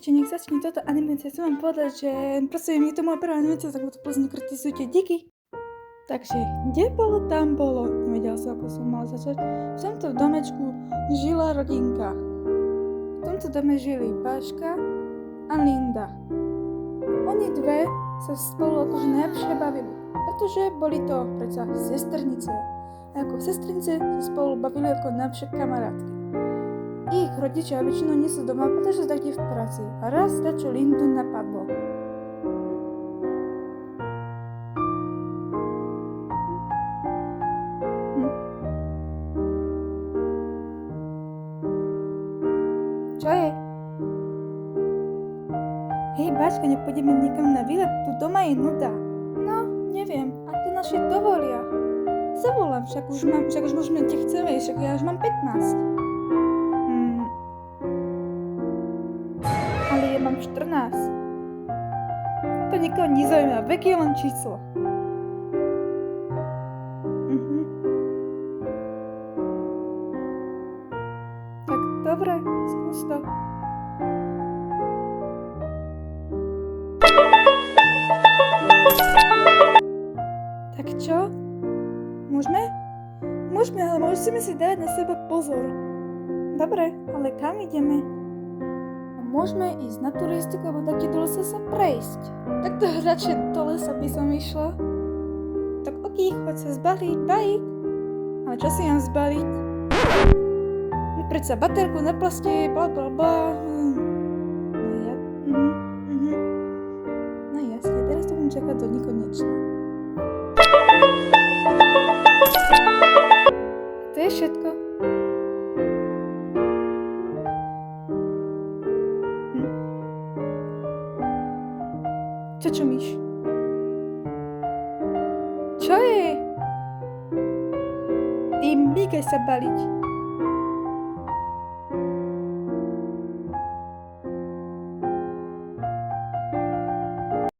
ešte nech začne toto animácia. Chcem vám povedať, že prosím, je to moja prvá animácia, tak to pozne kritizujte. Díky. Takže, kde bolo, tam bolo. Nevedela som, ako som mala začať. V tomto domečku žila rodinka. V tomto dome žili Baška a Linda. Oni dve sa spolu akože najlepšie bavili, pretože boli to predsa sestrnice. A ako sestrnice sa spolu bavili ako najlepšie kamarátky. Ich rodičia väčšinou nie sú doma, pretože sú takde v práci. A raz čo Lindu napadlo. Čo je? Hej, Bačka, nepôjdeme niekam na výlet? Tu doma je nuda. No, neviem. A to naši dovolia. Zavolám, však už môžeme, kde chceme, však ja už mám 15. Ale ja mám 14. To nikoho nezaujíma, vek je len číslo. Tak dobre, skús to. Tak čo? Môžeme? Môžeme, ale musíme si dať na seba pozor. Dobre, ale kam ideme? Môžeme ísť na turistiku, alebo taký do lesa sa prejsť. Tak to radšej do lesa by som išla. Tak ok, choď sa zbaliť, bye. Ale čo si mám zbaliť? Predsa baterku na plaste, blablabla. No ja, No jasne, teraz to budem čakať do nekonečna. To je všetko. Čo čumíš? Čo je? Ty mýkaj sa baliť.